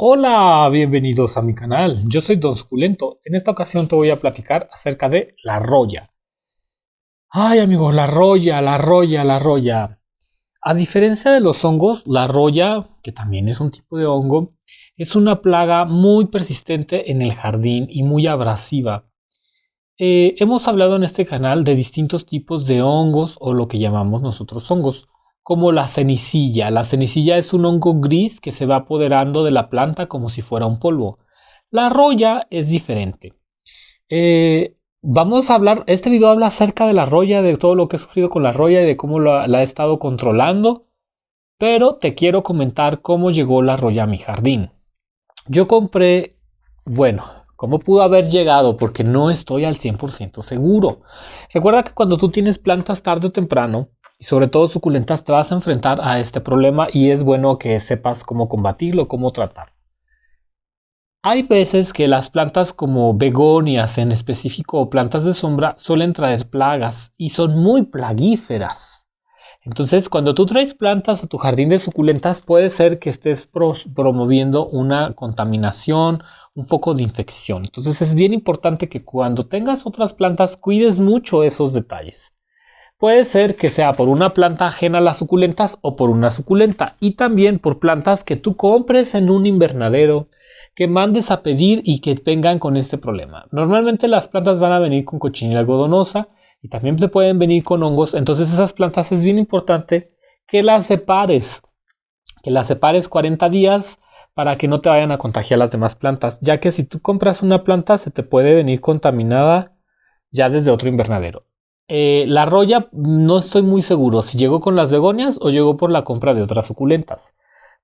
Hola, bienvenidos a mi canal. Yo soy Don Suculento. En esta ocasión te voy a platicar acerca de la roya. Ay, amigos, la roya. A diferencia de los hongos, la roya, que también es un tipo de hongo, es una plaga muy persistente en el jardín y muy abrasiva. Hemos hablado en este canal de distintos tipos de hongos o lo que llamamos nosotros hongos, como la cenicilla. La cenicilla es un hongo gris que se va apoderando de la planta como si fuera un polvo. La roya es diferente. Vamos a hablar, este video habla acerca de la roya, de todo lo que he sufrido con la roya y de cómo la he estado controlando, pero te quiero comentar cómo llegó la roya a mi jardín. Yo compré, bueno, ¿cómo pudo haber llegado? Porque no estoy al 100% seguro. Recuerda que cuando tú tienes plantas tarde o temprano, y sobre todo suculentas, te vas a enfrentar a este problema y es bueno que sepas cómo combatirlo, cómo tratarlo. Hay veces que las plantas como begonias en específico o plantas de sombra suelen traer plagas y son muy plaguíferas. Entonces, cuando tú traes plantas a tu jardín de suculentas, puede ser que estés promoviendo una contaminación, un foco de infección. Entonces, es bien importante que cuando tengas otras plantas, cuides mucho esos detalles. Puede ser que sea por una planta ajena a las suculentas o por una suculenta, y también por plantas que tú compres en un invernadero, que mandes a pedir y que vengan con este problema. Normalmente las plantas van a venir con cochinilla algodonosa y también te pueden venir con hongos. Entonces esas plantas es bien importante que las separes. 40 días para que no te vayan a contagiar las demás plantas. Ya que si tú compras una planta se te puede venir contaminada ya desde otro invernadero. La roya no estoy muy seguro si llegó con las begonias o llegó por la compra de otras suculentas.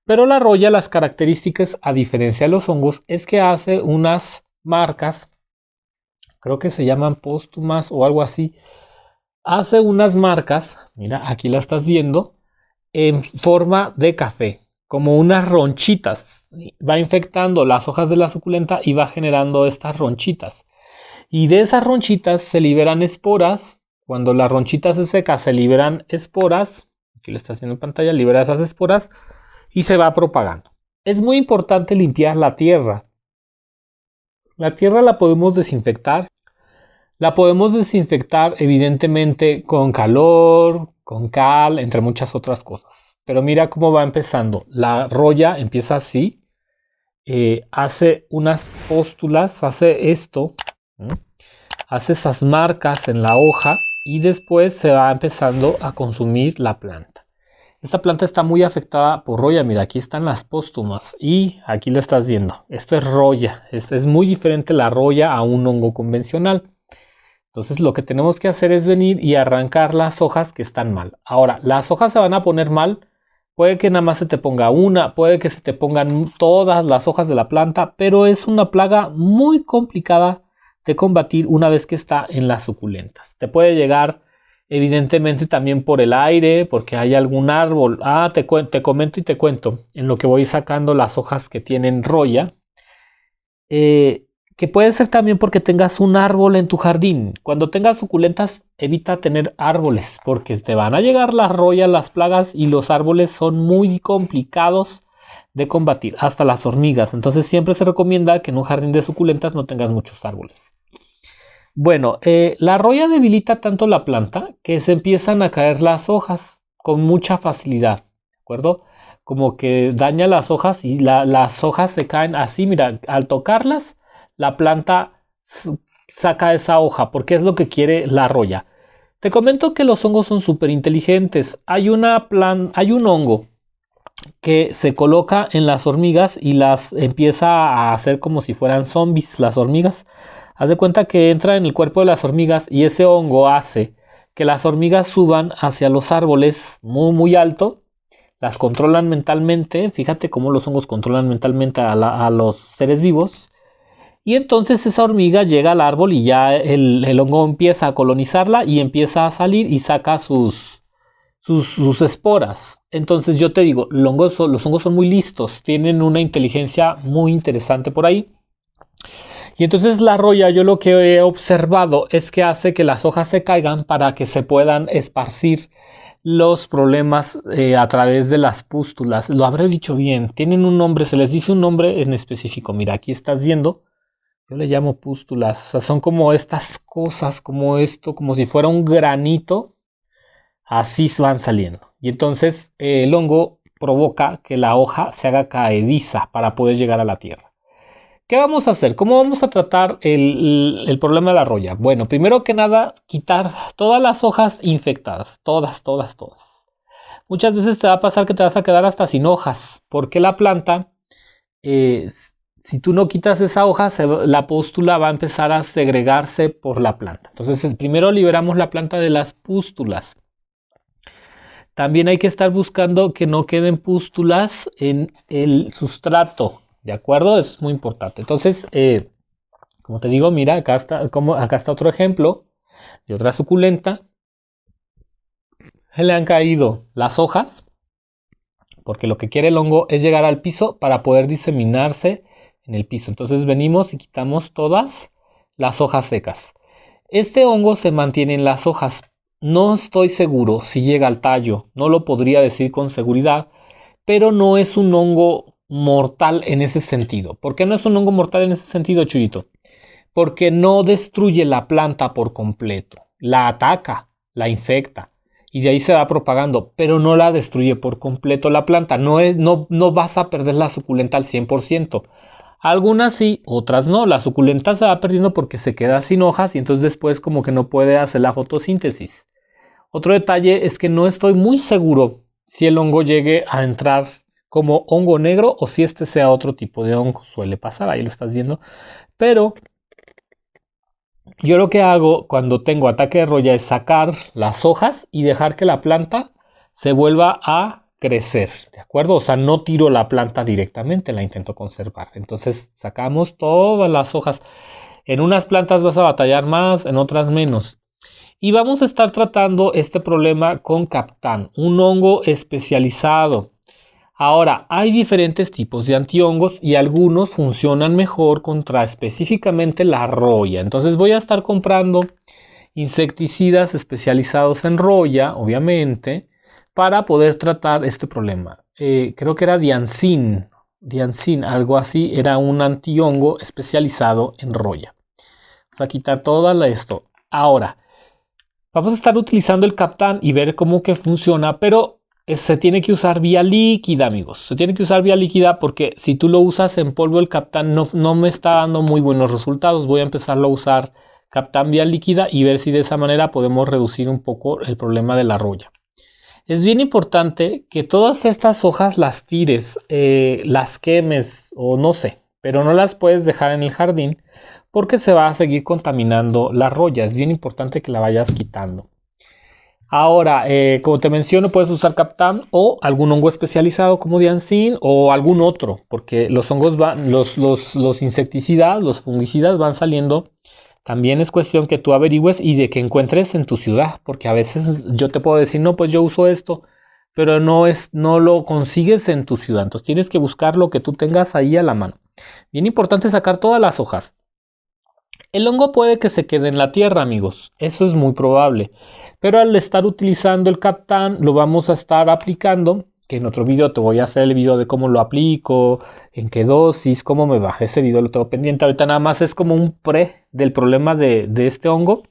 Pero la roya, las características, a diferencia de los hongos, es que hace unas marcas, creo que se llaman póstumas o algo así. Hace unas marcas, mira, aquí la estás viendo, en forma de café, como unas ronchitas. Va infectando las hojas de la suculenta y va generando estas ronchitas. Y de esas ronchitas se liberan esporas. Cuando la ronchita se seca, se liberan esporas. Aquí lo está haciendo en pantalla, libera esas esporas y se va propagando. Es muy importante limpiar la tierra. La tierra la podemos desinfectar. La podemos desinfectar evidentemente con calor, con cal, entre muchas otras cosas. Pero mira cómo va empezando. La roya empieza así. Hace unas póstulas, hace esto. Hace esas marcas en la hoja y después se va empezando a consumir la planta. Esta planta está muy afectada por roya. Mira, aquí están las póstumas y aquí lo estás viendo. Esto es roya. Es muy diferente la roya a un hongo convencional. Entonces lo que tenemos que hacer es venir y arrancar las hojas que están mal. Ahora, las hojas se van a poner mal. Puede que nada más se te ponga una, puede que se te pongan todas las hojas de la planta, pero es una plaga muy complicada de combatir una vez que está en las suculentas. Te puede llegar evidentemente también por el aire, porque hay algún árbol. Te comento y te cuento en lo que voy sacando las hojas que tienen roya. Que puede ser también porque tengas un árbol en tu jardín. Cuando tengas suculentas, evita tener árboles, porque te van a llegar las royas, las plagas, y los árboles son muy complicados de combatir, hasta las hormigas. Entonces siempre se recomienda que en un jardín de suculentas no tengas muchos árboles. Bueno, la roya debilita tanto la planta que se empiezan a caer las hojas con mucha facilidad, ¿de acuerdo? Como que daña las hojas y las hojas se caen así, mira, al tocarlas, la planta saca esa hoja, porque es lo que quiere la roya. Te comento que los hongos son súper inteligentes. Hay un hongo que se coloca en las hormigas y las empieza a hacer como si fueran zombies las hormigas. Haz de cuenta que entra en el cuerpo de las hormigas y ese hongo hace que las hormigas suban hacia los árboles muy muy alto. Las controlan mentalmente. Fíjate cómo los hongos controlan mentalmente a los seres vivos. Y entonces esa hormiga llega al árbol y ya el hongo empieza a colonizarla y empieza a salir y saca sus esporas. Entonces yo te digo, los hongos son muy listos, tienen una inteligencia muy interesante por ahí. Y entonces la roya, yo lo que he observado es que hace que las hojas se caigan para que se puedan esparcir los problemas a través de las pústulas. Lo habré dicho bien, tienen un nombre, se les dice un nombre en específico. Mira, aquí estás viendo, yo le llamo pústulas, o sea, son como estas cosas, como esto, como si fuera un granito, así van saliendo. Y entonces el hongo provoca que la hoja se haga caediza para poder llegar a la tierra. ¿Qué vamos a hacer? ¿Cómo vamos a tratar el problema de la roya? Bueno, primero que nada, quitar todas las hojas infectadas. Todas, todas, todas. Muchas veces te va a pasar que te vas a quedar hasta sin hojas, porque la planta, si tú no quitas esa hoja, la pústula va a empezar a segregarse por la planta. Entonces, primero liberamos la planta de las pústulas. También hay que estar buscando que no queden pústulas en el sustrato. ¿De acuerdo? Es muy importante. Entonces, como te digo, mira, acá está otro ejemplo de otra suculenta. Le han caído las hojas, porque lo que quiere el hongo es llegar al piso para poder diseminarse en el piso. Entonces venimos y quitamos todas las hojas secas. Este hongo se mantiene en las hojas. No estoy seguro si llega al tallo, no lo podría decir con seguridad, pero no es un hongo mortal en ese sentido. ¿Por qué no es un hongo mortal en ese sentido, Chuyito? Porque no destruye la planta por completo, la ataca, la infecta y de ahí se va propagando, pero no la destruye por completo la planta. No vas a perder la suculenta al 100%. Algunas sí, otras no. La suculenta se va perdiendo porque se queda sin hojas y entonces después como que no puede hacer la fotosíntesis. Otro detalle es que no estoy muy seguro si el hongo llegue a entrar como hongo negro o si este sea otro tipo de hongo. Suele pasar, ahí lo estás viendo. Pero yo lo que hago cuando tengo ataque de roya es sacar las hojas y dejar que la planta se vuelva a crecer, ¿de acuerdo? O sea, no tiro la planta directamente, la intento conservar. Entonces sacamos todas las hojas. En unas plantas vas a batallar más, en otras menos. Y vamos a estar tratando este problema con Captan, un hongo especializado. Ahora, hay diferentes tipos de antihongos y algunos funcionan mejor contra específicamente la roya. Entonces voy a estar comprando insecticidas especializados en roya, obviamente, para poder tratar este problema. Creo que era Diancin, algo así, era un antihongo especializado en roya. Vamos a quitar toda esto. Ahora, vamos a estar utilizando el Captan y ver cómo que funciona, pero se tiene que usar vía líquida, amigos. Se tiene que usar vía líquida porque si tú lo usas en polvo, el Captan no me está dando muy buenos resultados. Voy a empezarlo a usar Captan vía líquida y ver si de esa manera podemos reducir un poco el problema de la roya. Es bien importante que todas estas hojas las tires, las quemes o no sé, pero no las puedes dejar en el jardín porque se va a seguir contaminando la roya. Es bien importante que la vayas quitando. Ahora, como te menciono, puedes usar Captan o algún hongo especializado como Diancin o algún otro, porque los hongos los insecticidas, los fungicidas van saliendo. También es cuestión que tú averigües y de que encuentres en tu ciudad, porque a veces yo te puedo decir, no, pues yo uso esto, pero no lo consigues en tu ciudad. Entonces tienes que buscar lo que tú tengas ahí a la mano. Bien importante sacar todas las hojas. El hongo puede que se quede en la tierra, amigos. Eso es muy probable. Pero al estar utilizando el Captan, lo vamos a estar aplicando. Que en otro video te voy a hacer el video de cómo lo aplico, en qué dosis, cómo me baja. Ese video lo tengo pendiente. Ahorita nada más es como un pre del problema de este hongo.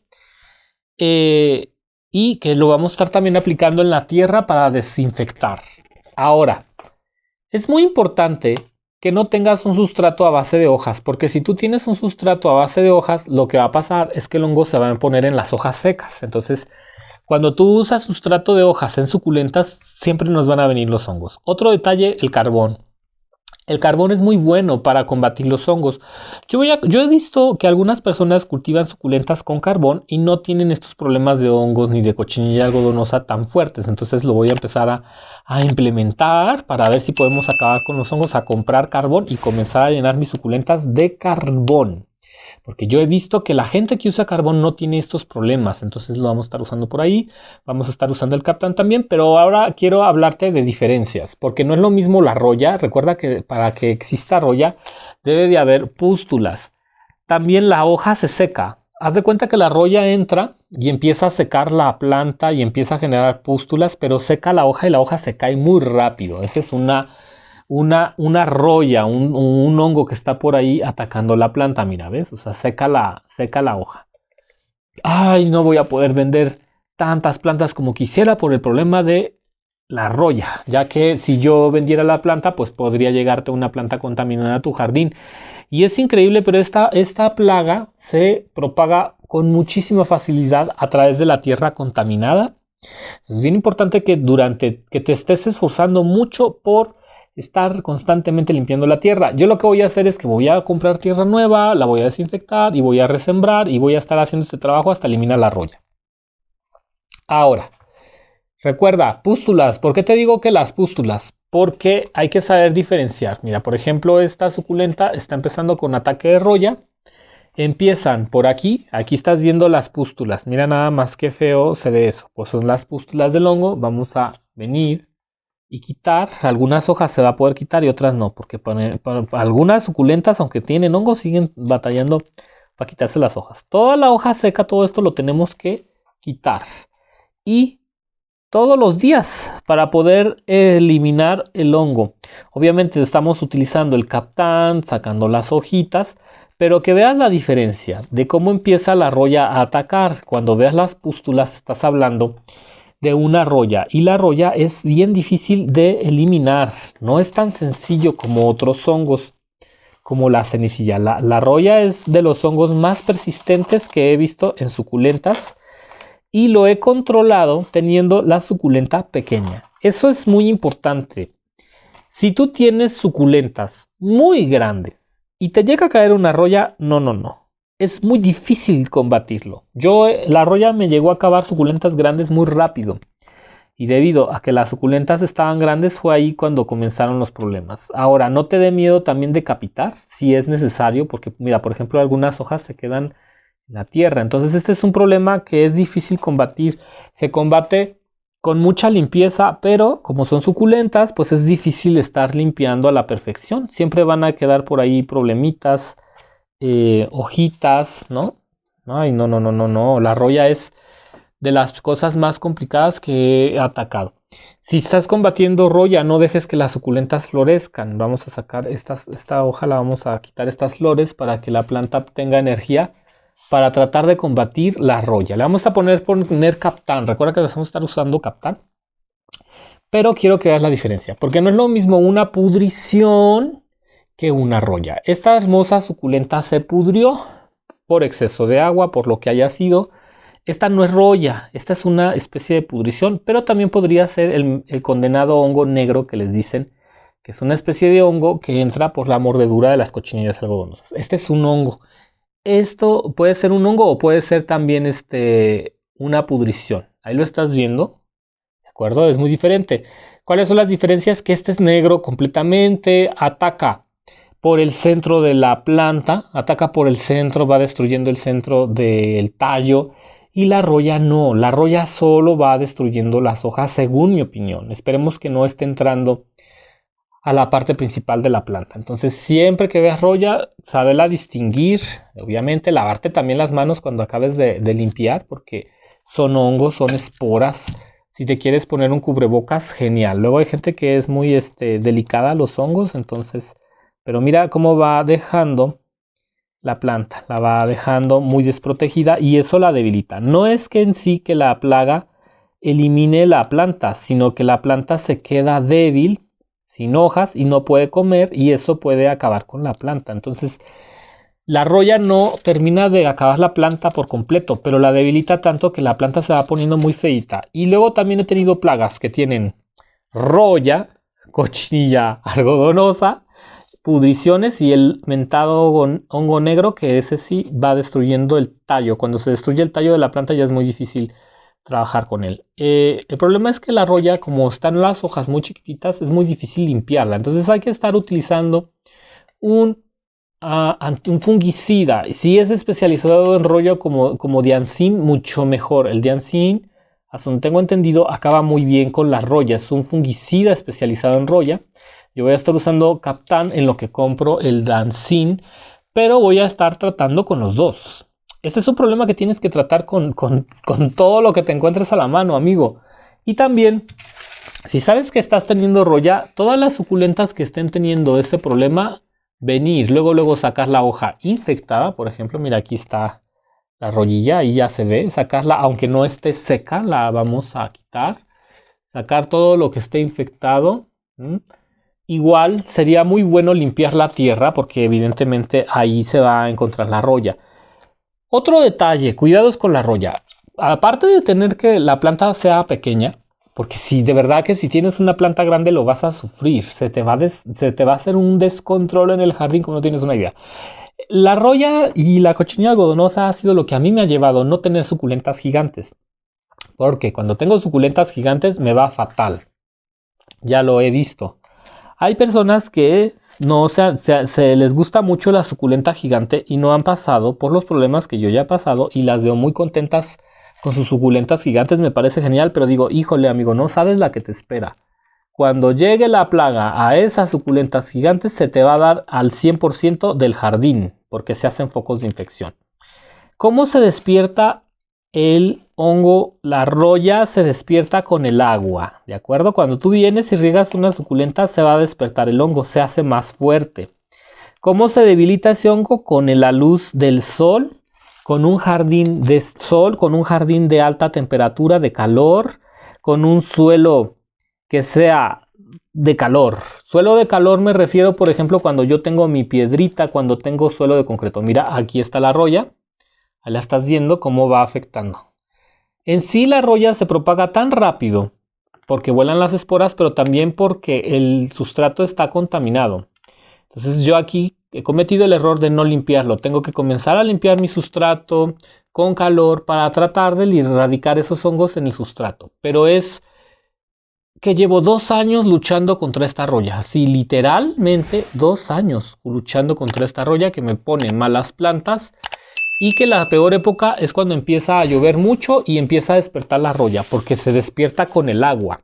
Y que lo vamos a estar también aplicando en la tierra para desinfectar. Ahora, es muy importante que no tengas un sustrato a base de hojas, porque si tú tienes un sustrato a base de hojas, lo que va a pasar es que el hongo se va a poner en las hojas secas. Entonces, cuando tú usas sustrato de hojas en suculentas, siempre nos van a venir los hongos. Otro detalle, el carbón. El carbón es muy bueno para combatir los hongos. Yo he visto que algunas personas cultivan suculentas con carbón y no tienen estos problemas de hongos ni de cochinilla algodonosa tan fuertes. Entonces lo voy a empezar a implementar para ver si podemos acabar con los hongos, a comprar carbón y comenzar a llenar mis suculentas de carbón. Porque yo he visto que la gente que usa carbón no tiene estos problemas. Entonces lo vamos a estar usando por ahí. Vamos a estar usando el Captan también. Pero ahora quiero hablarte de diferencias. Porque no es lo mismo la roya. Recuerda que para que exista roya debe de haber pústulas. También la hoja se seca. Haz de cuenta que la roya entra y empieza a secar la planta y empieza a generar pústulas, pero seca la hoja y la hoja se cae muy rápido. Esa es una roya, un hongo que está por ahí atacando la planta, mira, ¿ves? O sea, seca la hoja. Ay, no voy a poder vender tantas plantas como quisiera por el problema de la roya, ya que si yo vendiera la planta, pues podría llegarte una planta contaminada a tu jardín. Y es increíble, pero esta plaga se propaga con muchísima facilidad a través de la tierra contaminada. Es bien importante que que te estés esforzando mucho por estar constantemente limpiando la tierra. Yo lo que voy a hacer es que voy a comprar tierra nueva, la voy a desinfectar y voy a resembrar y voy a estar haciendo este trabajo hasta eliminar la roya. Ahora, recuerda, pústulas. ¿Por qué te digo que las pústulas? Porque hay que saber diferenciar. Mira, por ejemplo, esta suculenta está empezando con ataque de roya. Empiezan por aquí. Aquí estás viendo las pústulas. Mira nada más qué feo se ve eso. Pues son las pústulas del hongo. Vamos a venir y quitar. Algunas hojas se va a poder quitar y otras no. Porque algunas suculentas, aunque tienen hongo, siguen batallando para quitarse las hojas. Toda la hoja seca, todo esto lo tenemos que quitar. Y todos los días para poder eliminar el hongo. Obviamente estamos utilizando el Captan, sacando las hojitas, pero que veas la diferencia de cómo empieza la roya a atacar. Cuando veas las pústulas estás hablando de una roya y la roya es bien difícil de eliminar. No es tan sencillo como otros hongos, como la cenicilla. La roya es de los hongos más persistentes que he visto en suculentas. Y lo he controlado teniendo la suculenta pequeña. Eso es muy importante. Si tú tienes suculentas muy grandes y te llega a caer una roya, no. Es muy difícil combatirlo. La roya me llegó a acabar suculentas grandes muy rápido. Y debido a que las suculentas estaban grandes fue ahí cuando comenzaron los problemas. Ahora, no te dé miedo también decapitar si es necesario. Porque mira, por ejemplo, algunas hojas se quedan la tierra. Entonces este es un problema que es difícil combatir. Se combate con mucha limpieza, pero como son suculentas, pues es difícil estar limpiando a la perfección. Siempre van a quedar por ahí problemitas, hojitas, ¿no? Ay, no. La roya es de las cosas más complicadas que he atacado. Si estás combatiendo roya, no dejes que las suculentas florezcan. Vamos a sacar esta hoja, la vamos a quitar estas flores para que la planta tenga energía para tratar de combatir la roya. Le vamos a poner Captan. Recuerda que vamos a estar usando Captan. Pero quiero que veas la diferencia. Porque no es lo mismo una pudrición que una roya. Esta hermosa suculenta se pudrió por exceso de agua, por lo que haya sido. Esta no es roya. Esta es una especie de pudrición. Pero también podría ser el condenado hongo negro que les dicen. Que es una especie de hongo que entra por la mordedura de las cochinillas algodonosas. Este es un hongo. Esto puede ser un hongo o puede ser también una pudrición. Ahí lo estás viendo. ¿De acuerdo? Es muy diferente. ¿Cuáles son las diferencias? Que este es negro completamente. Ataca por el centro de la planta. Ataca por el centro. Va destruyendo el centro del tallo. Y la roya no. La roya solo va destruyendo las hojas, según mi opinión. Esperemos que no esté entrando a la parte principal de la planta. Entonces siempre que veas roya, sabela distinguir. Obviamente lavarte también las manos cuando acabes de limpiar, porque son hongos, son esporas. Si te quieres poner un cubrebocas, genial. Luego hay gente que es muy delicada a los hongos, entonces, pero mira cómo va dejando la planta, la va dejando muy desprotegida y eso la debilita. No es que en sí que la plaga elimine la planta, sino que la planta se queda débil, sin hojas y no puede comer y eso puede acabar con la planta. Entonces la roya no termina de acabar la planta por completo, pero la debilita tanto que la planta se va poniendo muy feita. Y luego también he tenido plagas que tienen roya, cochinilla algodonosa, pudriciones y el mentado hongo negro, que ese sí va destruyendo el tallo. Cuando se destruye el tallo de la planta ya es muy difícil trabajar con él. El problema es que la roya, como están las hojas muy chiquititas, es muy difícil limpiarla. Entonces hay que estar utilizando un fungicida. Si es especializado en roya como Diancin, mucho mejor. El Diancin, hasta donde tengo entendido, acaba muy bien con la roya. Es un fungicida especializado en roya. Yo voy a estar usando Captan en lo que compro el Diancin, pero voy a estar tratando con los dos. Este es un problema que tienes que tratar con todo lo que te encuentres a la mano, amigo. Y también, si sabes que estás teniendo roya, todas las suculentas que estén teniendo este problema, venir, luego sacar la hoja infectada. Por ejemplo, mira, aquí está la rollilla, ahí ya se ve. Sacarla, aunque no esté seca, la vamos a quitar. Sacar todo lo que esté infectado. Igual sería muy bueno limpiar la tierra porque evidentemente ahí se va a encontrar la roya. Otro detalle, cuidados con la roya. Aparte de tener que la planta sea pequeña, porque si de verdad que si tienes una planta grande lo vas a sufrir, se te va a hacer un descontrol en el jardín como no tienes una idea. La roya y la cochinilla algodonosa ha sido lo que a mí me ha llevado a no tener suculentas gigantes. Porque cuando tengo suculentas gigantes me va fatal. Ya lo he visto. Hay personas que no se les gusta mucho la suculenta gigante y no han pasado por los problemas que yo ya he pasado y las veo muy contentas con sus suculentas gigantes. Me parece genial, pero digo, híjole amigo, no sabes la que te espera. Cuando llegue la plaga a esas suculentas gigantes se te va a dar al 100% del jardín porque se hacen focos de infección. ¿Cómo se despierta el hongo? La roya se despierta con el agua, ¿de acuerdo? Cuando tú vienes y riegas una suculenta se va a despertar el hongo, se hace más fuerte. ¿Cómo se debilita ese hongo? Con la luz del sol, con un jardín de sol, con un jardín de alta temperatura, de calor, con un suelo que sea de calor. Suelo de calor me refiero, por ejemplo, cuando yo tengo mi piedrita, cuando tengo suelo de concreto. Mira, aquí está la roya. Ahí la estás viendo cómo va afectando. En sí la roya se propaga tan rápido porque vuelan las esporas, pero también porque el sustrato está contaminado. Entonces yo aquí he cometido el error de no limpiarlo. Tengo que comenzar a limpiar mi sustrato con calor para tratar de erradicar esos hongos en el sustrato. Pero es que llevo 2 años luchando contra esta roya. Sí, literalmente 2 años luchando contra esta roya que me pone malas plantas. Y que la peor época es cuando empieza a llover mucho y empieza a despertar la roya, porque se despierta con el agua.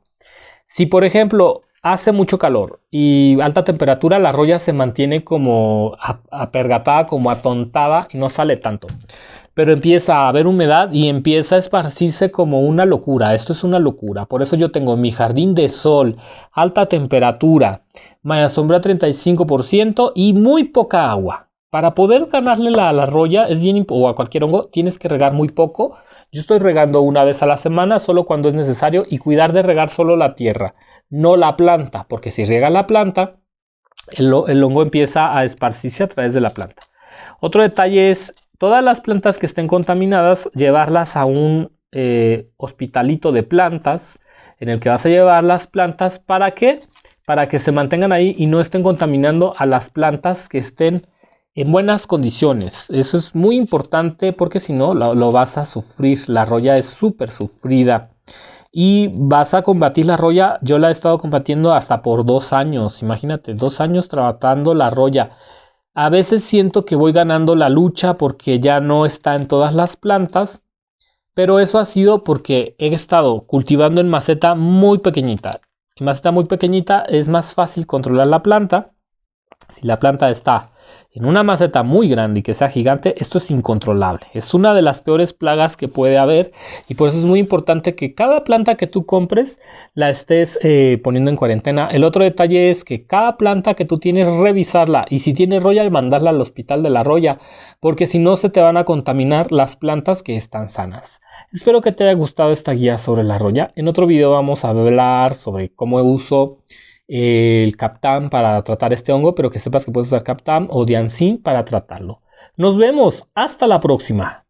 Si por ejemplo hace mucho calor y alta temperatura, la roya se mantiene como apergatada, como atontada y no sale tanto. Pero empieza a haber humedad y empieza a esparcirse como una locura. Esto es una locura. Por eso yo tengo mi jardín de sol, alta temperatura, malla sombra 35% y muy poca agua. Para poder ganarle la roya o a cualquier hongo, tienes que regar muy poco. Yo estoy regando una vez a la semana, solo cuando es necesario, y cuidar de regar solo la tierra, no la planta, porque si riega la planta, el hongo empieza a esparcirse a través de la planta. Otro detalle es, todas las plantas que estén contaminadas, llevarlas a un hospitalito de plantas, en el que vas a llevar las plantas, ¿para qué? Para que se mantengan ahí y no estén contaminando a las plantas que estén en buenas condiciones. Eso es muy importante porque si no lo vas a sufrir. La roya es súper sufrida y vas a combatir la roya. Yo la he estado combatiendo hasta por 2 años. Imagínate, 2 años tratando la roya. A veces siento que voy ganando la lucha porque ya no está en todas las plantas, pero eso ha sido porque he estado cultivando en maceta muy pequeñita. En maceta muy pequeñita es más fácil controlar la planta. Si la planta está en una maceta muy grande y que sea gigante, esto es incontrolable. Es una de las peores plagas que puede haber y por eso es muy importante que cada planta que tú compres la estés poniendo en cuarentena. El otro detalle es que cada planta que tú tienes, revisarla y si tiene roya, mandarla al hospital de la roya, porque si no se te van a contaminar las plantas que están sanas. Espero que te haya gustado esta guía sobre la roya. En otro video vamos a hablar sobre cómo uso el Captan para tratar este hongo, pero que sepas que puedes usar Captan o Diancin para tratarlo. Nos vemos, hasta la próxima.